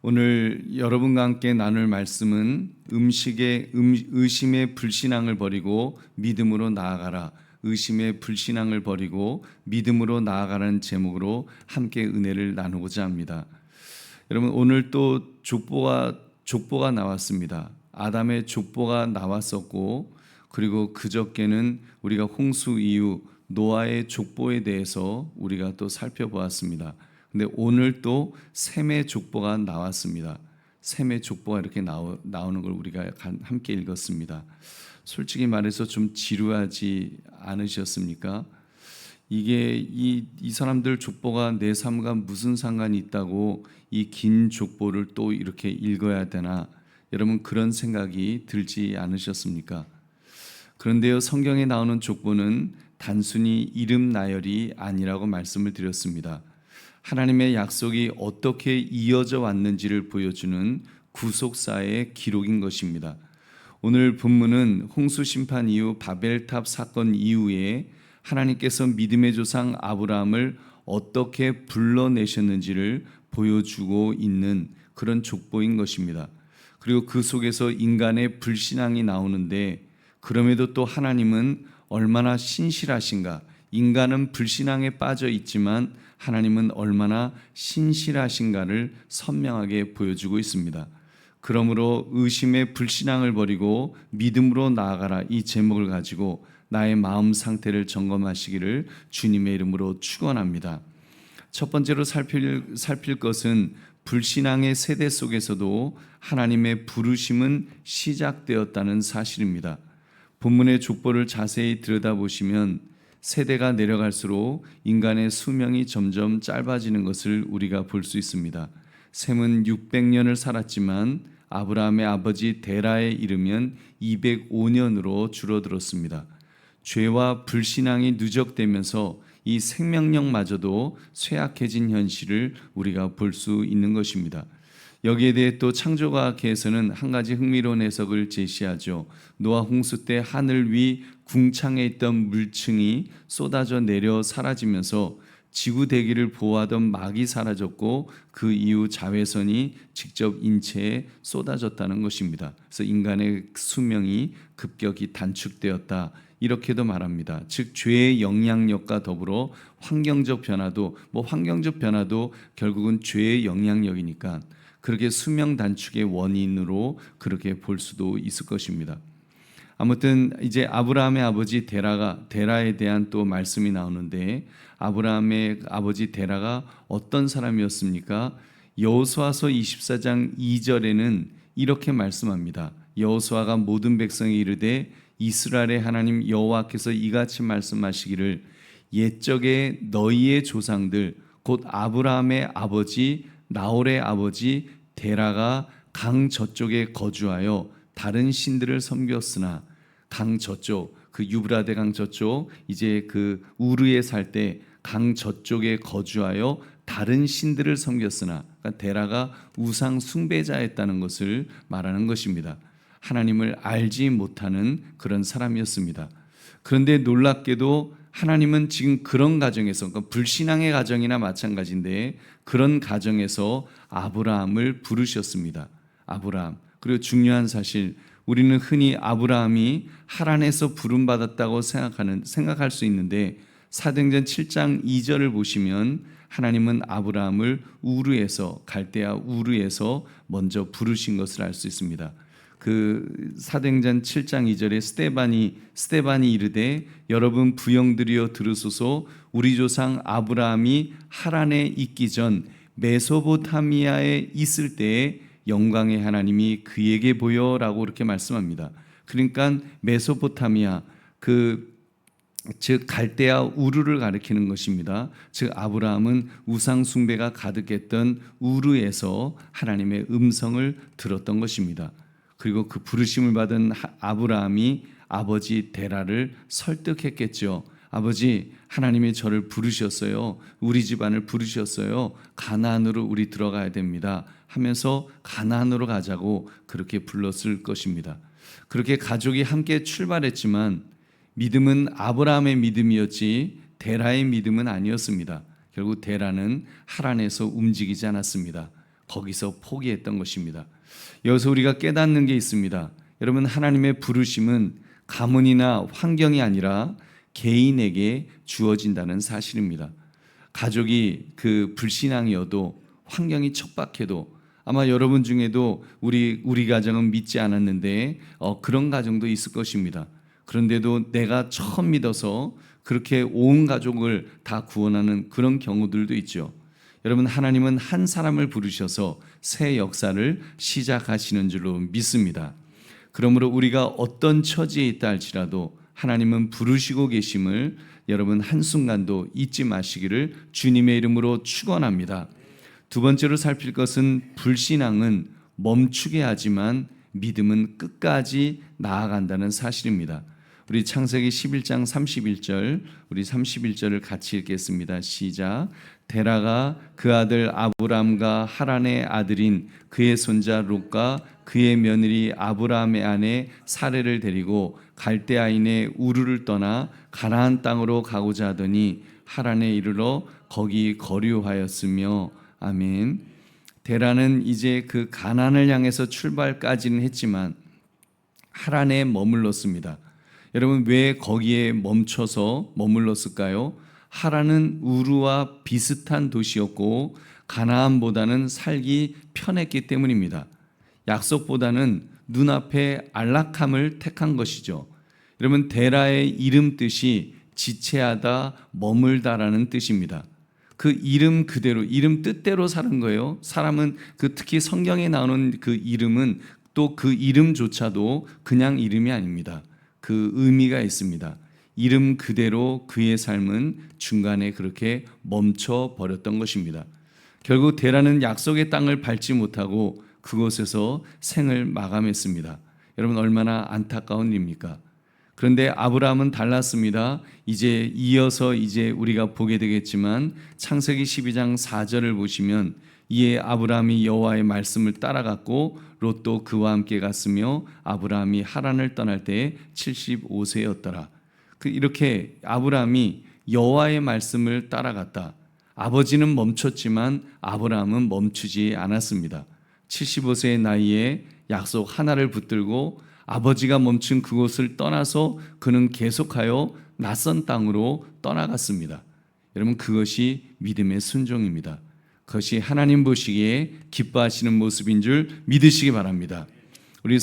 오늘 여러분과 함께 나눌 말씀은 의심의 불신앙을 버리고 믿음으로 나아가라. 의심의 불신앙을 버리고 믿음으로 나아가라는 제목으로 함께 은혜를 나누고자 합니다. 여러분, 오늘 또 족보가 나왔습니다. 아담의 족보가 나왔었고, 그리고 그저께는 우리가 홍수 이후 노아의 족보에 대해서 우리가 또 살펴보았습니다. 근데 오늘 또 셈의 족보가 나왔습니다. 셈의 족보가 이렇게 나오는 걸 우리가 함께 읽었습니다. 솔직히 말해서 좀 지루하지 않으셨습니까? 이게 이 사람들 족보가 내 삶과 무슨 상관이 있다고 이 긴 족보를 또 이렇게 읽어야 되나? 여러분, 그런 생각이 들지 않으셨습니까? 그런데요, 성경에 나오는 족보는 단순히 이름 나열이 아니라고 말씀을 드렸습니다. 하나님의 약속이 어떻게 이어져 왔는지를 보여주는 구속사의 기록인 것입니다. 오늘 본문은 홍수 심판 이후 바벨탑 사건 이후에 하나님께서 믿음의 조상 아브라함을 어떻게 불러내셨는지를 보여주고 있는 그런 족보인 것입니다. 그리고 그 속에서 인간의 불신앙이 나오는데, 그럼에도 또 하나님은 얼마나 신실하신가. 인간은 불신앙에 빠져 있지만 하나님은 얼마나 신실하신가를 선명하게 보여주고 있습니다. 그러므로 의심의 불신앙을 버리고 믿음으로 나아가라, 이 제목을 가지고 나의 마음 상태를 점검하시기를 주님의 이름으로 축원합니다. 첫 번째로 살필 것은 불신앙의 세대 속에서도 하나님의 부르심은 시작되었다는 사실입니다. 본문의 족보를 자세히 들여다보시면 세대가 내려갈수록 인간의 수명이 점점 짧아지는 것을 우리가 볼 수 있습니다. 셈은 600년을 살았지만 아브라함의 아버지 데라에 이르면 205년으로 줄어들었습니다. 죄와 불신앙이 누적되면서 이 생명력마저도 쇠약해진 현실을 우리가 볼 수 있는 것입니다. 여기에 대해 또 창조과학에서는 한 가지 흥미로운 해석을 제시하죠. 노아 홍수 때 하늘 위 궁창에 있던 물층이 쏟아져 내려 사라지면서 지구 대기를 보호하던 막이 사라졌고, 그 이후 자외선이 직접 인체에 쏟아졌다는 것입니다. 그래서 인간의 수명이 급격히 단축되었다, 이렇게도 말합니다. 즉, 죄의 영향력과 더불어 환경적 변화도 결국은 죄의 영향력이니까 그렇게 수명 단축의 원인으로 그렇게 볼 수도 있을 것입니다. 아무튼 이제 아브라함의 아버지 데라에 대한 또 말씀이 나오는데, 아브라함의 아버지 데라가 어떤 사람이었습니까? 여호수아서 24장 2절에는 이렇게 말씀합니다. 여호수아가 모든 백성에 이르되 이스라엘의 하나님 여호와께서 이같이 말씀하시기를 옛적에 너희의 조상들 곧 아브라함의 아버지 나홀의 아버지 데라가 강 저쪽에 거주하여 다른 신들을 섬겼으나, 강 저쪽, 그 유브라데 강 저쪽, 이제 그 우르에 살 때 강 저쪽에 거주하여 다른 신들을 섬겼으나, 그러니까 데라가 우상 숭배자였다는 것을 말하는 것입니다. 하나님을 알지 못하는 그런 사람이었습니다. 그런데 놀랍게도 하나님은 지금 그런 가정에서, 그러니까 불신앙의 가정이나 마찬가지인데, 그런 가정에서 아브라함을 부르셨습니다. 아브라함. 그리고 중요한 사실, 우리는 흔히 아브라함이 하란에서 부름받았다고 생각할 수 있는데, 사도행전 7장 2절을 보시면 하나님은 아브라함을 갈대아 우르에서 먼저 부르신 것을 알 수 있습니다. 그 사도행전 7장 2절에 스데반이 이르되 여러분 부형들이여 들으소서, 우리 조상 아브라함이 하란에 있기 전 메소포타미아에 있을 때에 영광의 하나님이 그에게 보여라고 이렇게 말씀합니다. 그러니까 메소포타미아, 즉 갈대아 우르를 가리키는 것입니다. 즉 아브라함은 우상 숭배가 가득했던 우르에서 하나님의 음성을 들었던 것입니다. 그리고 그 부르심을 받은 아브라함이 아버지 데라를 설득했겠죠. 아버지, 하나님이 저를 부르셨어요. 우리 집안을 부르셨어요. 가나안으로 우리 들어가야 됩니다 하면서 가나안으로 가자고 그렇게 불렀을 것입니다. 그렇게 가족이 함께 출발했지만 믿음은 아브라함의 믿음이었지 데라의 믿음은 아니었습니다. 결국 데라는 하란에서 움직이지 않았습니다. 거기서 포기했던 것입니다. 여기서 우리가 깨닫는 게 있습니다. 여러분, 하나님의 부르심은 가문이나 환경이 아니라 개인에게 주어진다는 사실입니다. 가족이 불신앙이어도 환경이 척박해도 아마 여러분 중에도 우리 가정은 믿지 않았는데 그런 가정도 있을 것입니다. 그런데도 내가 처음 믿어서 그렇게 온 가족을 다 구원하는 그런 경우들도 있죠. 여러분, 하나님은 한 사람을 부르셔서 새 역사를 시작하시는 줄로 믿습니다. 그러므로 우리가 어떤 처지에 있다 할지라도 하나님은 부르시고 계심을 여러분 한순간도 잊지 마시기를 주님의 이름으로 축원합니다. 두 번째로 살필 것은 불신앙은 멈추게 하지만 믿음은 끝까지 나아간다는 사실입니다. 우리 창세기 11장 31절, 우리 31절을 같이 읽겠습니다. 시작. 데라가 그 아들 아브람과 하란의 아들인 그의 손자 롯과 그의 며느리 아브람의 아내 사레를 데리고 갈대아인의 우르를 떠나 가나안 땅으로 가고자 하더니 하란에 이르러 거기 거류하였으며. 아멘. 데라는 이제 그 가나안을 향해서 출발까지는 했지만 하란에 머물렀습니다. 여러분, 왜 거기에 멈춰서 머물렀을까요? 하란은 우르와 비슷한 도시였고 가나안보다는 살기 편했기 때문입니다. 약속보다는 눈앞에 안락함을 택한 것이죠. 여러분, 데라의 이름 뜻이 지체하다, 머물다라는 뜻입니다. 그 이름 그대로, 이름 뜻대로 사는 거예요. 사람은 특히 성경에 나오는 그 이름은 또 그 이름조차도 그냥 이름이 아닙니다. 그 의미가 있습니다. 이름 그대로 그의 삶은 중간에 그렇게 멈춰 버렸던 것입니다. 결국 데라는 약속의 땅을 밟지 못하고 그곳에서 생을 마감했습니다. 여러분, 얼마나 안타까운 일입니까? 그런데 아브라함은 달랐습니다. 이어서 우리가 보게 되겠지만 창세기 12장 4절을 보시면 이에 아브라함이 여호와의 말씀을 따라갔고 롯도 그와 함께 갔으며 아브라함이 하란을 떠날 때에 75세였더라. 이렇게 아브라함이 여호와의 말씀을 따라갔다. 아버지는 멈췄지만 아브라함은 멈추지 않았습니다. 75세의 나이에 약속 하나를 붙들고 아버지가 멈춘 그곳을 떠나서 그는 계속하여 낯선 땅으로 떠나갔습니다. 여러분, 그것이 믿음의 순종입니다. 그것이 하나님 보시기에 기뻐하시는 모습인 줄 믿으시기 바랍니다. 우리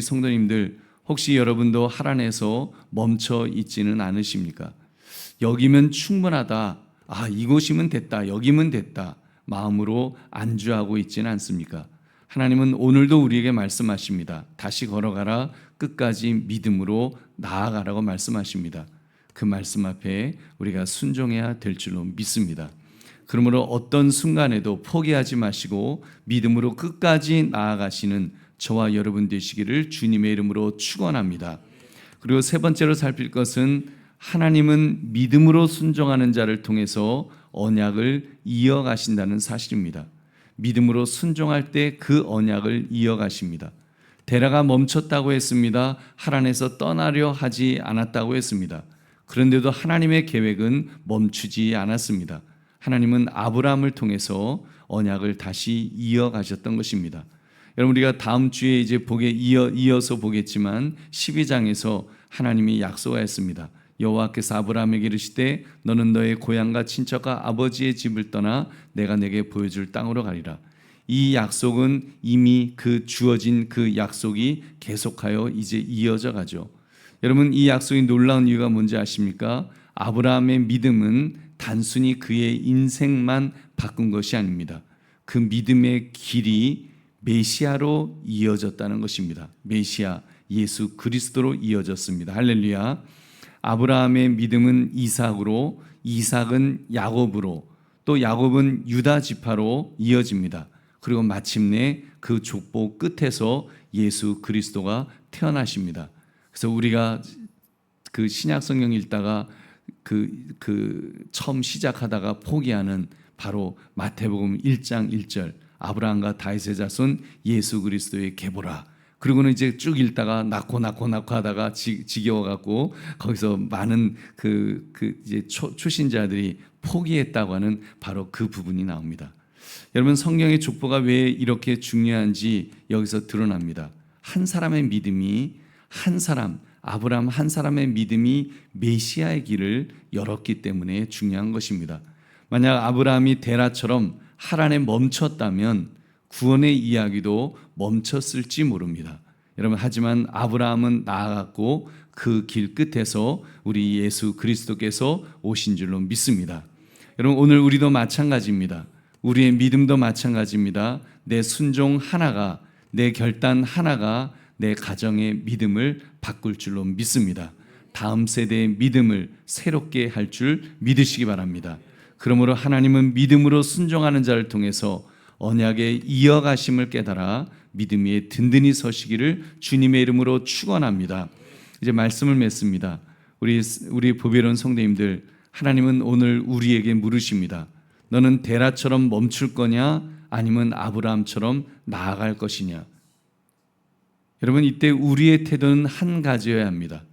성도님들, 혹시 여러분도 하란에서 멈춰 있지는 않으십니까? 여기면 충분하다, 이곳이면 됐다, 여기면 됐다 마음으로 안주하고 있지는 않습니까? 하나님은 오늘도 우리에게 말씀하십니다. 다시 걸어가라, 끝까지 믿음으로 나아가라고 말씀하십니다. 그 말씀 앞에 우리가 순종해야 될 줄로 믿습니다. 그러므로 어떤 순간에도 포기하지 마시고 믿음으로 끝까지 나아가시는 저와 여러분 되시기를 주님의 이름으로 축원합니다. 그리고 세 번째로 살필 것은 하나님은 믿음으로 순종하는 자를 통해서 언약을 이어가신다는 사실입니다. 믿음으로 순종할 때 그 언약을 이어가십니다. 데라가 멈췄다고 했습니다. 하란에서 떠나려 하지 않았다고 했습니다. 그런데도 하나님의 계획은 멈추지 않았습니다. 하나님은 아브라함을 통해서 언약을 다시 이어가셨던 것입니다. 여러분, 우리가 다음 주에 이어서 보겠지만 12장에서 하나님이 약속하였습니다. 여호와께서 아브라함에게 이르시되 너는 너의 고향과 친척과 아버지의 집을 떠나 내가 내게 보여줄 땅으로 가리라. 이 약속은 이미 주어진 그 약속이 계속하여 이제 이어져 가죠. 여러분, 이 약속이 놀라운 이유가 뭔지 아십니까? 아브라함의 믿음은 단순히 그의 인생만 바꾼 것이 아닙니다. 그 믿음의 길이 메시아로 이어졌다는 것입니다. 메시아 예수 그리스도로 이어졌습니다. 할렐루야. 아브라함의 믿음은 이삭으로, 이삭은 야곱으로, 또 야곱은 유다 지파로 이어집니다. 그리고 마침내 그 족보 끝에서 예수 그리스도가 태어나십니다. 그래서 우리가 그 신약 성경 읽다가 처음 시작하다가 포기하는 바로 마태복음 1장 1절, 아브라함과 다윗의 자손 예수 그리스도의 계보라. 그리고는 이제 쭉 읽다가 낳고 하다가 지겨워갖고 거기서 많은 이제 초신자들이 포기했다고 하는 바로 그 부분이 나옵니다. 여러분, 성경의 족보가 왜 이렇게 중요한지 여기서 드러납니다. 한 사람의 믿음이, 아브라함 한 사람의 믿음이 메시아의 길을 열었기 때문에 중요한 것입니다. 만약 아브라함이 데라처럼 하란에 멈췄다면 구원의 이야기도 멈췄을지 모릅니다. 여러분, 하지만 아브라함은 나아갔고 그 길 끝에서 우리 예수 그리스도께서 오신 줄로 믿습니다. 여러분, 오늘 우리도 마찬가지입니다. 우리의 믿음도 마찬가지입니다. 내 순종 하나가, 내 결단 하나가 내 가정의 믿음을 바꿀 줄로 믿습니다. 다음 세대의 믿음을 새롭게 할 줄 믿으시기 바랍니다. 그러므로 하나님은 믿음으로 순종하는 자를 통해서 언약의 이어가심을 깨달아 믿음 위에 든든히 서시기를 주님의 이름으로 축원합니다. 이제 말씀을 맺습니다. 우리 보배로운 성도님들, 하나님은 오늘 우리에게 물으십니다. 너는 데라처럼 멈출 거냐, 아니면 아브라함처럼 나아갈 것이냐? 여러분, 이때 우리의 태도는 한 가지여야 합니다.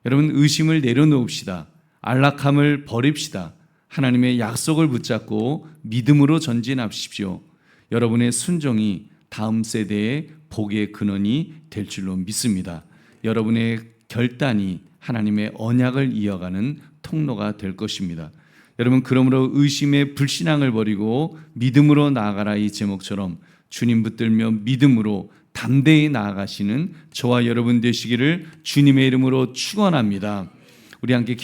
여러분, 의심을 내려놓읍시다. 안락함을 버립시다. 하나님의 약속을 붙잡고 믿음으로 전진하십시오. 여러분의 순종이 다음 세대의 복의 근원이 될 줄로 믿습니다. 여러분의 결단이 하나님의 언약을 이어가는 통로가 될 것입니다. 여러분, 그러므로 의심의 불신앙을 버리고 믿음으로 나아가라, 이 제목처럼 주님 붙들며 믿음으로 담대히 나아가시는 저와 여러분 되시기를 주님의 이름으로 축원합니다. 우리 함께